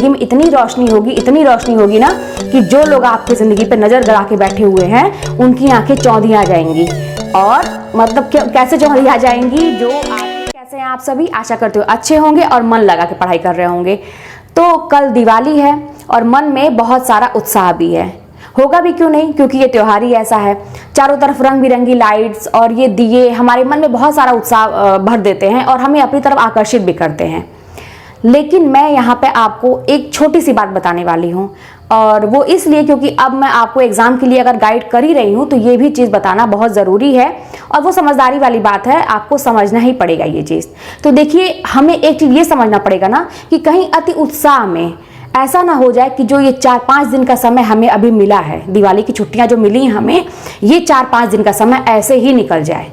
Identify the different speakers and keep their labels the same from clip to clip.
Speaker 1: ज़िंदगी में इतनी रोशनी होगी ना कि जो लोग आपकी ज़िंदगी पे नज़र गड़ा के बैठे हुए हैं उनकी आंखें चौंधी आ जाएंगी। और मतलब कैसे चौंधी आ जाएंगी, जो कैसे हैं आप सभी, आशा करते हो अच्छे होंगे और मन लगा के पढ़ाई कर रहे होंगे। तो कल दिवाली है और मन में बहुत सारा उत्साह भी है, होगा भी क्यों नहीं, क्योंकि ये त्योहार ही ऐसा है। चारों तरफ रंग बिरंगी लाइट्स और ये दिए हमारे मन में बहुत सारा उत्साह भर देते हैं और हमें अपनी तरफ आकर्षित भी करते हैं। लेकिन मैं यहाँ पे आपको एक छोटी सी बात बताने वाली हूँ, और वो इसलिए क्योंकि अब मैं आपको एग्जाम के लिए अगर गाइड कर ही रही हूँ तो ये भी चीज़ बताना बहुत ज़रूरी है, और वो समझदारी वाली बात है, आपको समझना ही पड़ेगा ये चीज़। तो देखिए, हमें एक चीज़ ये समझना पड़ेगा ना कि कहीं अति उत्साह में ऐसा ना हो जाए कि जो ये 4-5 दिन का समय हमें अभी मिला है, दिवाली की छुट्टियां जो मिली हमें, ये 4-5 दिन का समय ऐसे ही निकल जाए।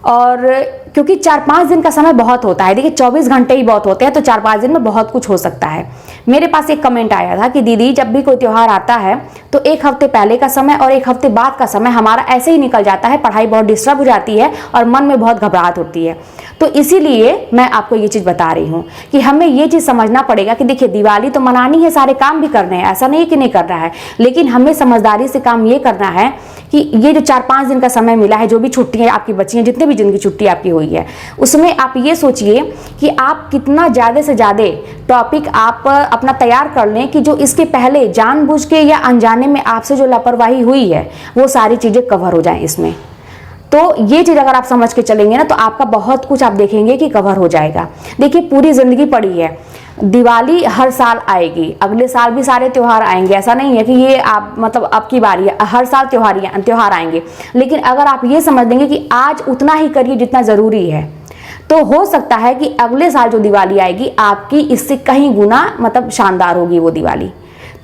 Speaker 1: और क्योंकि 4-5 दिन का समय बहुत होता है, देखिए 24 घंटे ही बहुत होते हैं, तो 4-5 दिन में बहुत कुछ हो सकता है। मेरे पास एक कमेंट आया था कि दीदी जब भी कोई त्यौहार आता है तो 1 हफ्ते पहले का समय और 1 हफ्ते बाद का समय हमारा ऐसे ही निकल जाता है, पढ़ाई बहुत डिस्टर्ब हो जाती है और मन में बहुत घबराहट होती है। तो इसीलिए मैं आपको ये चीज़ बता रही हूँ कि हमें ये चीज़ समझना पड़ेगा कि देखिए दिवाली तो मनानी है, सारे काम भी करने हैं, ऐसा नहीं कि नहीं कर रहा है, लेकिन हमें समझदारी से काम ये करना है कि ये जो 4-5 दिन का समय मिला है, जो भी छुट्टियाँ आपकी बची हैं, जितने भी जिनकी छुट्टी आपकी हुई है, उसमें आप ये सोचिए कि आप कितना ज़्यादा से ज़्यादा टॉपिक आप अपना तैयार कर लें कि जो इसके पहले जानबूझ के या अनजाने में आपसे जो लापरवाही हुई है वो सारी चीज़ें कवर हो जाएं इसमें। तो ये चीज़ अगर आप समझ के चलेंगे ना तो आपका बहुत कुछ आप देखेंगे कि कवर हो जाएगा। देखिए, पूरी ज़िंदगी पड़ी है, दिवाली हर साल आएगी, अगले साल भी सारे त्यौहार आएंगे, ऐसा नहीं है कि ये आप मतलब अब की बारी है, हर साल त्यौहार आएंगे। लेकिन अगर आप ये समझ लेंगे कि आज उतना ही करिए जितना ज़रूरी है, तो हो सकता है कि अगले साल जो दिवाली आएगी आपकी इससे कहीं गुना मतलब शानदार होगी वो दिवाली।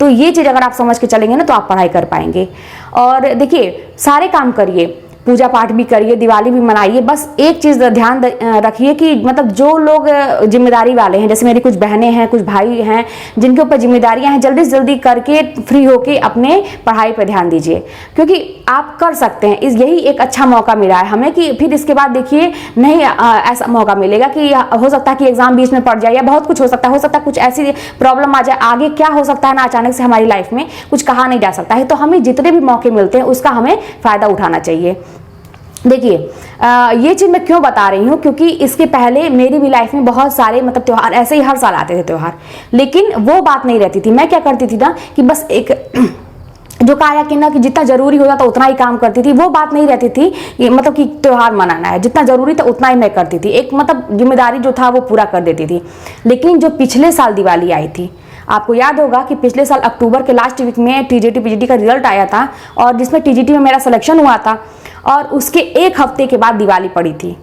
Speaker 1: तो ये चीज़ अगर आप समझ के चलेंगे ना तो आप पढ़ाई कर पाएंगे। और देखिए, सारे काम करिए, पूजा पाठ भी करिए, दिवाली भी मनाइए, बस एक चीज़ ध्यान रखिए कि मतलब जो लोग जिम्मेदारी वाले हैं, जैसे मेरी कुछ बहनें हैं, कुछ भाई हैं जिनके ऊपर जिम्मेदारियां हैं, जल्दी से जल्दी करके फ्री होके अपने पढ़ाई पर ध्यान दीजिए, क्योंकि आप कर सकते हैं। यही एक अच्छा मौका मिला है हमें कि फिर इसके बाद देखिए नहीं ऐसा मौका मिलेगा कि हो सकता है कि एग्जाम बीच में पड़ जाए या बहुत कुछ हो सकता है कुछ ऐसी प्रॉब्लम आ जाए, आगे क्या हो सकता है ना अचानक से हमारी लाइफ में कुछ कहा नहीं जा सकता है। तो हमें जितने भी मौके मिलते हैं उसका हमें फ़ायदा उठाना चाहिए। देखिए, ये चीज़ मैं क्यों बता रही हूँ, क्योंकि इसके पहले मेरी भी लाइफ में बहुत सारे मतलब त्यौहार ऐसे ही हर साल आते थे त्यौहार, लेकिन वो बात नहीं रहती थी। मैं क्या करती थी ना कि बस एक जो कहा कि ना कि जितना जरूरी होता था उतना ही काम करती थी, वो बात नहीं रहती थी कि मतलब कि त्यौहार मनाना है, जितना जरूरी था उतना ही मैं करती थी, एक मतलब जिम्मेदारी जो था वो पूरा कर देती थी। लेकिन जो पिछले साल दिवाली आई थी, आपको याद होगा कि पिछले साल अक्टूबर के लास्ट वीक में टीजीटी पीजीटी का रिजल्ट आया था और जिसमें टीजीटी में मेरा सिलेक्शन हुआ था, और उसके 1 हफ्ते के बाद दिवाली पड़ी थी,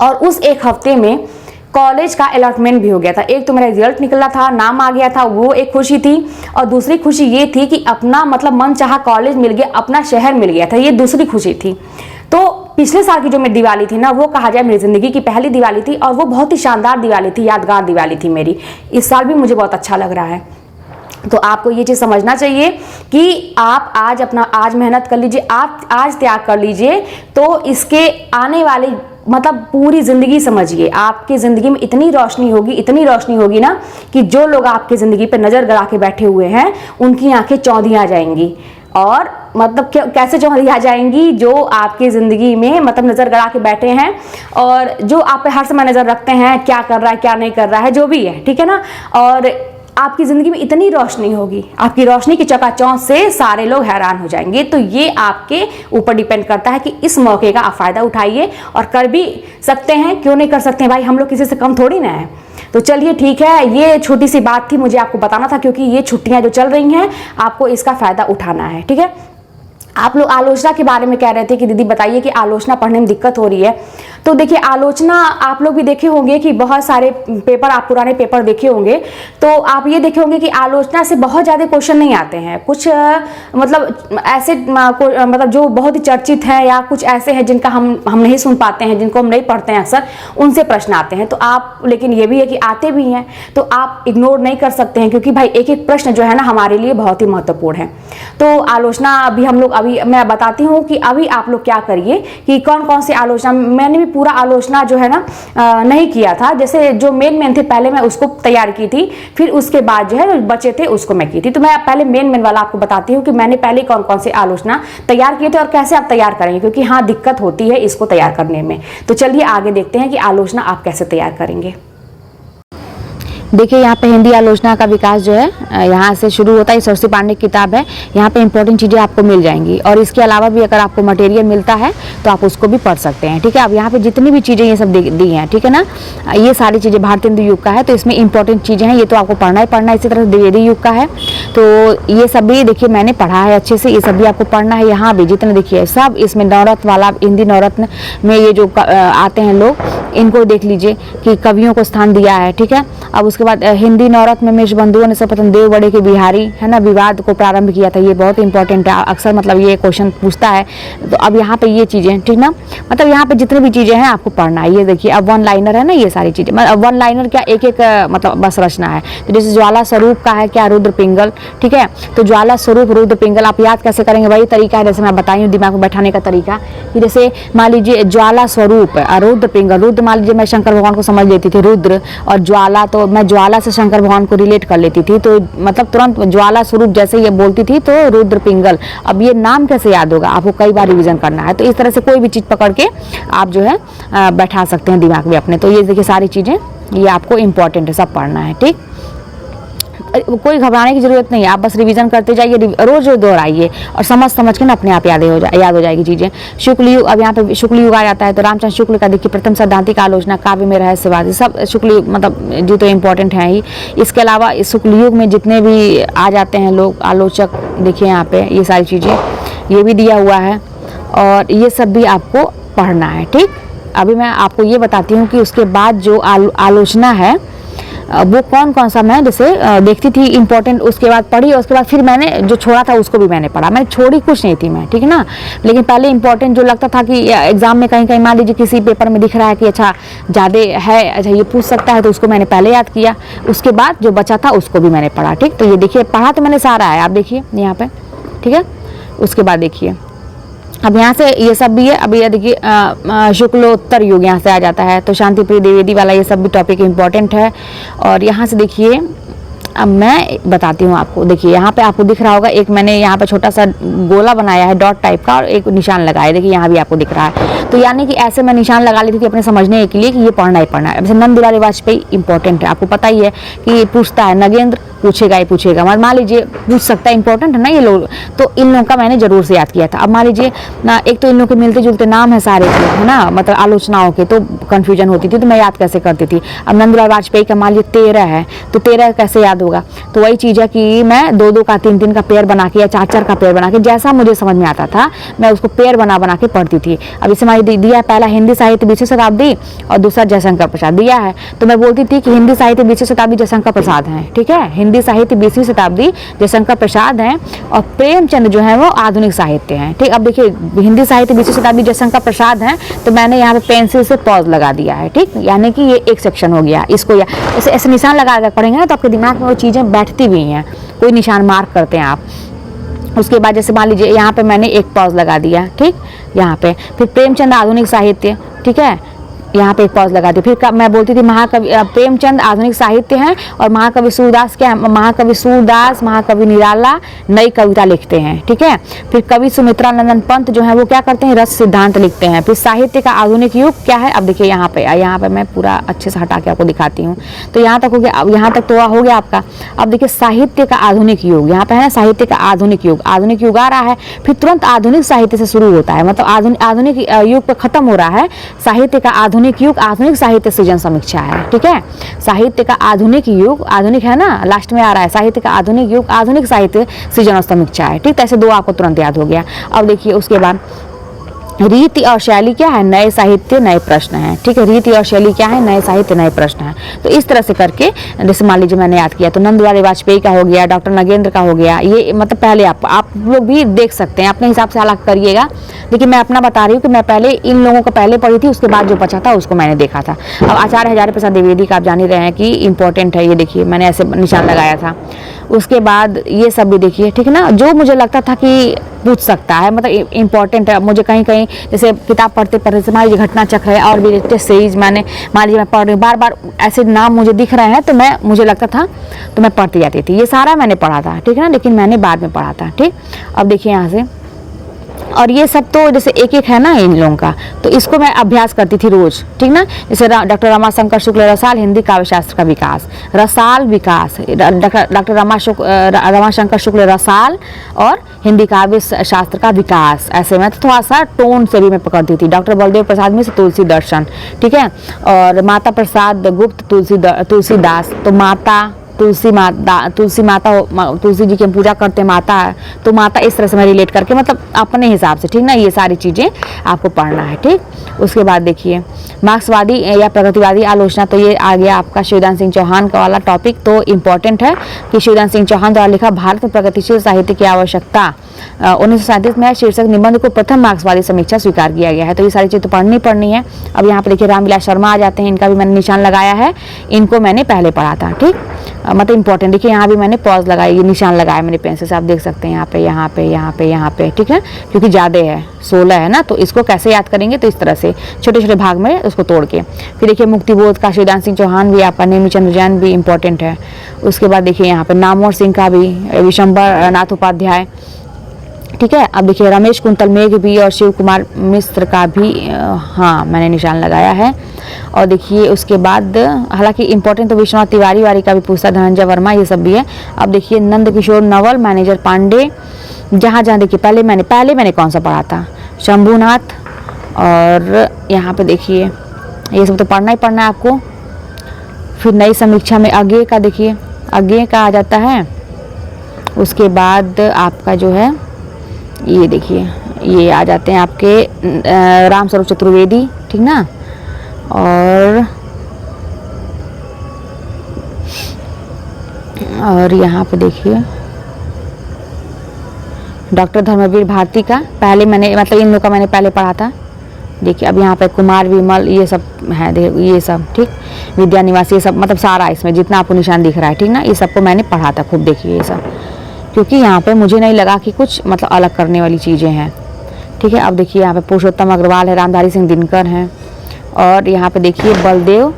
Speaker 1: और उस 1 हफ्ते में कॉलेज का अलॉटमेंट भी हो गया था। एक तो मेरा रिजल्ट निकला था, नाम आ गया था, वो एक खुशी थी, और दूसरी खुशी ये थी कि अपना मतलब मनचाहा कॉलेज मिल गया, अपना शहर मिल गया था, ये दूसरी खुशी थी। तो पिछले साल की जो मेरी दिवाली थी ना, वो कहा जाए मेरी ज़िंदगी की पहली दिवाली थी, और वो बहुत ही शानदार दिवाली थी, यादगार दिवाली थी मेरी। इस साल भी मुझे बहुत अच्छा लग रहा है। तो आपको ये चीज़ समझना चाहिए कि आप आज मेहनत कर लीजिए, आप आज त्याग कर लीजिए, तो इसके आने वाले मतलब पूरी ज़िंदगी समझिए, आपकी ज़िंदगी में इतनी रोशनी होगी ना कि जो लोग आपकी ज़िंदगी पे नज़र गड़ा के बैठे हुए हैं उनकी आंखें चौंधी आ जाएंगी। और मतलब कैसे चौंधी आ जाएंगी, जो आपकी ज़िंदगी में मतलब नज़र गड़ा के बैठे हैं और जो आप पे हर समय नज़र रखते हैं, क्या कर रहा है क्या नहीं कर रहा है, जो भी है, ठीक है ना। और आपकी ज़िंदगी में इतनी रोशनी होगी, आपकी रोशनी की चकाचौंध से सारे लोग हैरान हो जाएंगे। तो ये आपके ऊपर डिपेंड करता है कि इस मौके का आप फ़ायदा उठाइए, और कर भी सकते हैं, क्यों नहीं कर सकते हैं भाई, हम लोग किसी से कम थोड़ी ना है। तो चलिए ठीक है, ये छोटी सी बात थी, मुझे आपको बताना था, क्योंकि ये छुट्टियां जो चल रही हैं आपको इसका फ़ायदा उठाना है, ठीक है। आप लोग आलोचना के बारे में कह रहे थे कि दीदी बताइए कि आलोचना पढ़ने में दिक्कत हो रही है। तो देखिए, आलोचना आप लोग भी देखे होंगे कि बहुत सारे पेपर, आप पुराने पेपर देखे होंगे, तो आप ये देखे होंगे कि आलोचना से बहुत ज़्यादा क्वेश्चन नहीं आते हैं। कुछ मतलब ऐसे मतलब जो बहुत ही चर्चित हैं, या कुछ ऐसे हैं जिनका हम नहीं सुन पाते हैं, जिनको हम नहीं पढ़ते हैं अक्सर, उनसे प्रश्न आते हैं। तो आप, लेकिन ये भी है कि आते भी हैं, तो आप इग्नोर नहीं कर सकते हैं, क्योंकि भाई एक एक प्रश्न जो है ना हमारे लिए बहुत ही महत्वपूर्ण है। तो आलोचना अभी हम लोग, अभी मैं बताती हूँ कि अभी आप लोग क्या करिए कि कौन कौन सी आलोचना, मैंने भी पूरा आलोचना जो है ना नहीं किया था। जैसे जो मेन थे पहले मैं उसको तैयार की थी, फिर उसके बाद जो है बचे थे उसको मैं की थी। तो मैं पहले मेन वाला आपको बताती हूँ कि मैंने पहले कौन कौन से आलोचना तैयार किए थे और कैसे आप तैयार करेंगे, क्योंकि हाँ दिक्कत होती है इसको तैयार करने में। तो चलिए आगे देखते हैं कि आलोचना आप कैसे तैयार करेंगे।
Speaker 2: देखिए यहाँ पे हिंदी आलोचना का विकास जो है यहाँ से शुरू होता है। सरसी पांडे की किताब है, यहाँ पे इंपॉर्टेंट चीज़ें आपको मिल जाएंगी और इसके अलावा भी अगर आपको मटेरियल मिलता है तो आप उसको भी पढ़ सकते हैं। ठीक है, अब यहाँ पे जितनी भी चीज़ें ये सब दी हैं, ठीक है ना, ये सारी चीज़ें भारतीय हिंदू युग का है, तो इसमें इंपॉर्टेंट चीज़ें हैं, ये तो आपको पढ़ना ही पढ़ना है। इसी तरह द्विवेदी युग का है, तो ये सब भी देखिए मैंने पढ़ा है अच्छे से, ये सब भी आपको पढ़ना है। यहाँ भी जितने देखिए सब इसमें नवरत्न वाला, हिंदी नवरत्न में ये जो आते हैं लोग, इनको देख लीजिए कि कवियों को स्थान दिया है। ठीक है, अब उसके बाद हिंदी नवरत्न में मेष बंधुओं ने सर्वप्रथम देव बड़े के बिहारी है ना विवाद को प्रारंभ किया था। ये बहुत इंपॉर्टेंट है, अक्सर मतलब ये क्वेश्चन पूछता है। तो अब यहाँ पे ये चीजें, ठीक ना, मतलब यहाँ पे जितनी भी चीजें हैं आपको पढ़ना है। ये देखिए अब वन लाइनर है ना, ये सारी चीजें, मतलब वन लाइनर क्या एक एक मतलब बस रचना है। तो जैसे ज्वाला स्वरूप का है क्या, रुद्र पिंगल। ठीक है, तो ज्वाला स्वरूप रुद्र पिंगल आप याद कैसे करेंगे, वही तरीका है जैसे मैं बताई हूँ दिमाग में बैठाने का तरीका, कि जैसे मान लीजिए ज्वाला स्वरूप रुद्र पिंगल, रुद्र मान लीजिए मैं शंकर भगवान को समझ लेती थी रुद्र, और ज्वाला तो मैं ज्वाला से शंकर भगवान को रिलेट कर लेती थी, तो मतलब तुरंत ज्वाला स्वरूप जैसे ये बोलती थी तो रुद्र पिंगल। अब ये नाम कैसे याद होगा, आपको कई बार रिवीजन करना है। तो इस तरह से कोई भी चीज़ पकड़ के आप जो है बैठा सकते हैं दिमाग में अपने। तो ये देखिए सारी चीज़ें ये आपको इंपॉर्टेंट है, सब पढ़ना है। ठीक, कोई घबराने की जरूरत नहीं है, आप बस रिवीजन करते जाइए, रोज रोज दोहराइए और समझ के ना अपने आप याद हो जाएगी चीजें। शुक्ल युग, अब यहाँ पे शुक्ल युग आ जाता है, तो रामचंद्र शुक्ल का देखिए प्रथम सैद्धांतिक आलोचना, काव्य में रहस्यवादी, सब शुक्ल युग मतलब जो तो इम्पोर्टेंट है ही। इसके अलावा शुक्ल युग में जितने भी आ जाते हैं लोग आलोचक, देखिए यहाँ पे ये सारी चीजें ये भी दिया हुआ है और ये सब भी आपको पढ़ना है। ठीक, अभी मैं आपको ये बताती हूँ कि उसके बाद जो आलोचना है वो कौन कौन सा मैं जैसे देखती थी इंपॉर्टेंट, उसके बाद पढ़ी और उसके बाद फिर मैंने जो छोड़ा था उसको भी मैंने पढ़ा। मैंने छोड़ी कुछ नहीं थी मैं, ठीक है ना, लेकिन पहले इंपॉर्टेंट जो लगता था कि एग्जाम में कहीं मान लीजिए किसी पेपर में दिख रहा है कि अच्छा ज़्यादा है, अच्छा ये पूछ सकता है, तो उसको मैंने पहले याद किया, उसके बाद जो बचा था उसको भी मैंने पढ़ा। ठीक, तो ये देखिए पढ़ा तो मैंने सारा है, आप देखिए यहाँ पे। ठीक है, उसके बाद देखिए अब यहाँ से ये सब भी है। अब ये देखिए शुक्लोत्तर युग यहाँ से आ जाता है, तो शांति प्रिय द्विवेदी वाला ये सब भी टॉपिक इंपॉर्टेंट है। और यहाँ से देखिए अब मैं बताती हूँ आपको, देखिए यहाँ पे आपको दिख रहा होगा एक मैंने यहाँ पे छोटा सा गोला बनाया है डॉट टाइप का और एक निशान लगाया, देखिए यहाँ भी आपको दिख रहा है। तो यानी कि ऐसे मैं निशान लगा लेती थी अपने समझने के लिए कि ये पढ़ना ही पढ़ना है। जैसे नंद दुलारी वाजपेयी इंपॉर्टेंट है, आपको पता ही है कि पूछता है, नगेंद्र पूछेगा ही पूछेगा, मान लीजिए पूछ सकता है, इंपॉर्टेंट है ना ये लोग, तो इन लोगों का मैंने जरूर से याद किया था। अब मान लीजिए ना, एक तो इन लोगों के मिलते जुलते नाम है सारे के, है ना, मतलब आलोचनाओं के, तो कंफ्यूजन होती थी, तो मैं याद कैसे करती थी। अब नंदलाल वाजपेयी का मान लीजिए 13 है, तो 13 कैसे याद होगा, तो वही चीज़ है कि मैं 2-2 का 3-3 का पेयर बना के या 4-4 का पेयर बना के, जैसा मुझे समझ में आता था मैं उसको पेयर बना के पढ़ती थी। अब इसे मैंने दिया पहला हिंदी साहित्य 20वीं शताब्दी और दूसरा जयशंकर प्रसाद दिया है, तो मैं बोलती थी कि हिंदी साहित्य 20वीं शताब्दी जयशंकर प्रसाद हैं। ठीक है, हिंदी साहित्य 20वीं शताब्दी जयशंकर प्रसाद हैं और प्रेमचंद जो है वो आधुनिक साहित्य हैं। ठीक, अब देखिए हिंदी साहित्य 20वीं शताब्दी जयशंकर प्रसाद हैं, तो मैंने यहाँ पे पेंसिल से पॉज लगा दिया है। ठीक, यानी कि ये एक सेक्शन हो गया, इसको या ऐसे निशान लगा कर पढ़ेंगे ना तो आपके दिमाग में वो चीज़ें बैठती भी हैं, कोई निशान मार्क करते हैं आप। उसके बाद जैसे मान लीजिए यहाँ पे मैंने एक पॉज लगा दिया, ठीक, यहाँ पे फिर प्रेमचंद आधुनिक साहित्य, ठीक है, यहाँ पे एक पॉज लगा दी। फिर मैं बोलती थी महाकवि प्रेमचंद आधुनिक साहित्य हैं और महाकवि सूरदास क्या है, महाकवि सूरदास महाकवि निराला नई कविता लिखते हैं। ठीक है, फिर कवि सुमित्रा नंदन पंत जो है वो क्या करते हैं, रस सिद्धांत लिखते हैं। फिर साहित्य का आधुनिक युग क्या है, अब देखिए यहाँ पे मैं पूरा अच्छे से हटा के आपको दिखाती हूँ। तो यहाँ तक हो गया, अब यहाँ तक तो हो गया आपका। अब देखिए साहित्य का आधुनिक युग, यहाँ पे है ना साहित्य का आधुनिक युग आ रहा है, फिर तुरंत आधुनिक साहित्य से शुरू होता है, मतलब आधुनिक युग पे खत्म हो रहा है। साहित्य का आधुनिक युग आधुनिक साहित्य सृजन समीक्षा है। ठीक है, साहित्य का आधुनिक युग, आधुनिक है ना लास्ट में आ रहा है, साहित्य का आधुनिक युग आधुनिक साहित्य सृजन और समीक्षा है। ठीक, तो ऐसे 2 आपको तुरंत याद हो गया। अब देखिए उसके बाद रीति और शैली क्या है, नए साहित्य नए प्रश्न हैं। ठीक है, रीति और शैली क्या है, नए साहित्य नए प्रश्न हैं। तो इस तरह से करके जैसे मान लीजिए मैंने याद किया, तो नंदलाल वाजपेयी का हो गया, डॉक्टर नगेंद्र का हो गया, ये मतलब पहले आप लोग भी देख सकते हैं अपने हिसाब से अलग करिएगा, लेकिन मैं अपना बता रही हूँ कि मैं पहले इन लोगों को पहले पढ़ी थी, उसके बाद जो बचा था उसको मैंने देखा था। अब आचार्य हजारी प्रसाद द्विवेदी का आप जान ही रहे हैं कि इंपॉर्टेंट है, ये देखिए मैंने ऐसे निशान लगाया था। उसके बाद ये सब भी देखिए, ठीक है ना, जो मुझे लगता था कि पूछ सकता है, मतलब इम्पोर्टेंट है। मुझे कहीं कहीं जैसे किताब पढ़ते पढ़ते मान लीजिए घटना चक्र है और भी लेटेस्ट सीरीज मान लीजिए मैं पढ़ रही हूँ, बार बार ऐसे नाम मुझे दिख रहे हैं तो मुझे लगता था तो मैं पढ़ती जाती थी। ये सारा मैंने पढ़ा था, ठीक है ना, लेकिन मैंने बाद में पढ़ा था। ठीक, अब देखिए यहाँ से, और ये सब तो जैसे एक एक है ना इन लोगों का, तो इसको मैं अभ्यास करती थी रोज, ठीक ना। जैसे डॉक्टर रमाशंकर शुक्ल रसाल हिंदी काव्य शास्त्र का विकास, रसाल विकास, डॉक्टर रमाशंकर शुक्ल रसाल और हिंदी काव्य शास्त्र का विकास, ऐसे में तो थोड़ा सा टोन से भी मैं पकड़ती थी। डॉक्टर बलदेव प्रसाद मिश्र तुलसी दर्शन, ठीक है, और माता प्रसाद गुप्त तुलसीदास, तो माता तुलसी जी की हम पूजा करते हैं, माता है तो माता इस तरह से मैं रिलेट करके मतलब अपने हिसाब से, ठीक ना, ये सारी चीज़ें आपको पढ़ना है। ठीक, उसके बाद देखिए मार्क्सवादी या प्रगतिवादी आलोचना, तो ये आ गया आपका शिवदान सिंह चौहान का वाला टॉपिक। तो इम्पॉर्टेंट है कि शिवदान सिंह चौहान द्वारा लिखा भारत में प्रगतिशील साहित्य की आवश्यकता 1937 में शीर्षक निबंध को प्रथम मार्क्सवादी समीक्षा स्वीकार किया गया है। तो ये सारी चीज़ तो पढ़नी है। अब यहाँ पे देखिए रामविलास शर्मा आ जाते हैं, इनका भी मैंने निशान लगाया है, इनको मैंने पहले पढ़ा था। ठीक, मतलब इंपॉर्टेंट, देखिए यहाँ भी मैंने पॉज लगाई, ये निशान लगाया मैंने पेंसिल से, आप देख सकते हैं यहाँ पे यहाँ पे यहाँ पे यहाँ पे, ठीक है, क्योंकि ज़्यादा है 16 है ना, तो इसको कैसे याद करेंगे, तो इस तरह से छोटे छोटे भाग में उसको तोड़ के। फिर देखिए मुक्तिबोध का शिवदान सिंह चौहान भी, आपका नेमीचंद्र जैन भी इंपॉर्टेंट है। उसके बाद देखिए यहाँ पे नामवर सिंह का भी, विशंबर नाथ उपाध्याय, ठीक है। अब देखिए रमेश कुंतल मेघ भी और शिव कुमार मिश्र का भी हाँ मैंने निशान लगाया है। और देखिए उसके बाद हालांकि इंपॉर्टेंट तो विश्वनाथ तिवारी वारी का भी पूछता, धनंजय वर्मा, ये सब भी है। अब देखिए नंद किशोर नवल, मैनेजर पांडे, जहाँ देखिए पहले मैंने कौन सा पढ़ा था, शंभुनाथ, और यहाँ पे देखिए ये सब तो पढ़ना ही पढ़ना है आपको। फिर नई समीक्षा में अज्ञेय का, देखिए अज्ञेय का आ जाता है। उसके बाद आपका जो है ये देखिए ये आ जाते हैं आपके राम स्वरूप चतुर्वेदी, ठीक ना। और यहाँ पे देखिए डॉक्टर धर्मवीर भारती का पहले मैंने, मतलब इन लोगों का मैंने पहले पढ़ा था। देखिए अब यहाँ पे कुमार विमल, ये सब है, देखिए ये सब, ठीक, विद्या निवासी, ये सब, मतलब सारा इसमें जितना आपको निशान दिख रहा है, ठीक ना, ये सबको मैंने पढ़ा था खूब। देखिए ये सब, क्योंकि यहाँ पे मुझे नहीं लगा कि कुछ मतलब अलग करने वाली चीज़ें हैं, ठीक है। अब देखिए यहाँ पे पुरुषोत्तम अग्रवाल है, रामधारी सिंह दिनकर हैं, और यहाँ पे देखिए बलदेव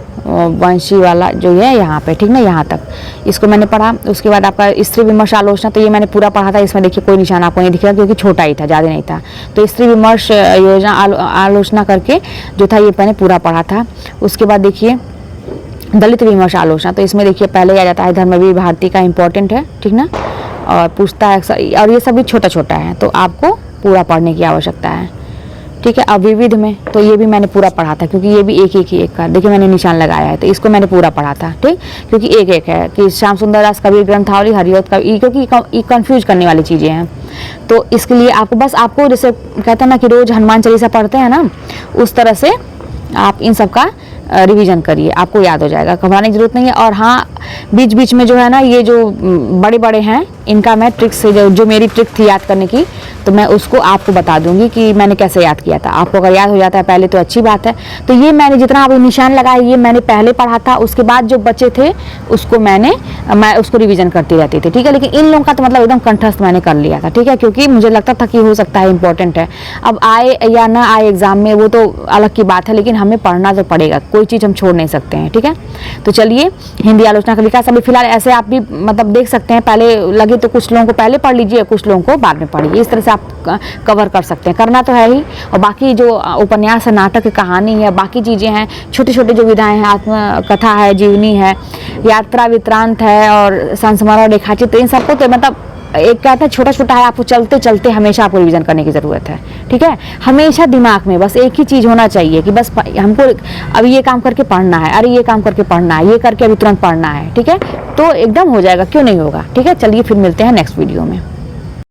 Speaker 2: वंशी वाला जो है यहाँ पे, ठीक ना, यहाँ तक इसको मैंने पढ़ा। उसके बाद आपका स्त्री विमर्श आलोचना, तो ये मैंने पूरा पढ़ा था। इसमें देखिए कोई निशान आपको नहीं दिख रहा क्योंकि छोटा ही था, ज़्यादा नहीं था। तो स्त्री विमर्श योजना आलोचना करके जो था ये मैंने पूरा पढ़ा था। उसके बाद देखिए दलित विमर्श आलोचना, तो इसमें देखिए पहले आ जाता है धर्मवीर भारती का, इंपॉर्टेंट है, ठीक ना, और पूछता है, और ये सब भी छोटा छोटा है, तो आपको पूरा पढ़ने की आवश्यकता है, ठीक है। अब विविध में तो ये भी मैंने पूरा पढ़ा था, क्योंकि ये भी एक का, देखिए मैंने निशान लगाया है, तो इसको मैंने पूरा पढ़ा था, ठीक, क्योंकि एक है कि श्याम सुंदर दास कबीर ग्रंथावली, हरिओत का, क्योंकि ये कंफ्यूज करने वाली चीज़ें हैं। तो इसके लिए आपको जैसे कहते हैं ना कि रोज़ हनुमान चालीसा पढ़ते हैं ना, उस तरह से आप इन सब का रिवीजन करिए, आपको याद हो जाएगा, घबराने की जरूरत नहीं है। और हाँ, बीच बीच में जो है ना, ये जो बड़े बड़े हैं इनका मैं ट्रिक से जो मेरी ट्रिक थी याद करने की, तो मैं उसको आपको बता दूंगी कि मैंने कैसे याद किया था। आपको अगर याद हो जाता है पहले तो अच्छी बात है। तो ये मैंने जितना आप निशान लगाए ये मैंने पहले पढ़ा था, उसके बाद जो बचे थे उसको मैं उसको रिवीजन करती रहती थी, ठीक है। लेकिन इन लोगों का तो मतलब एकदम कंठस्थ मैंने कर लिया था, ठीक है, क्योंकि मुझे लगता था कि हो सकता है इंपॉर्टेंट है। अब आए या ना आए एग्जाम में वो तो अलग की बात है, लेकिन हमें पढ़ना तो पड़ेगा, कोई चीज़ हम छोड़ नहीं सकते हैं, ठीक है। तो चलिए हिंदी आलोचना का विकास, अभी फिलहाल ऐसे आप भी मतलब देख सकते हैं, पहले लगे तो कुछ लोगों को पहले पढ़ लीजिए, कुछ लोगों को बाद में पढ़िए, इस तरह से आप कवर कर सकते हैं, करना तो है ही। और बाकी जो उपन्यास है, नाटक की कहानी है, बाकी चीज़ें हैं, छोटी छोटी जो विधाएं हैं, आत्मकथा है, जीवनी है, यात्रा वृत्तांत है, और संस्मरण रेखाचित्र, इन सबको तो मतलब एक कहता है छोटा छोटा है, आपको चलते चलते हमेशा आपको रिवीजन करने की ज़रूरत है, ठीक है। हमेशा दिमाग में बस एक ही चीज़ होना चाहिए कि बस हमको अभी ये काम करके पढ़ना है, अरे ये काम करके पढ़ना है, ये करके अभी तुरंत पढ़ना है, ठीक है। तो एकदम हो जाएगा, क्यों नहीं होगा, ठीक है। चलिए फिर मिलते हैं नेक्स्ट वीडियो में।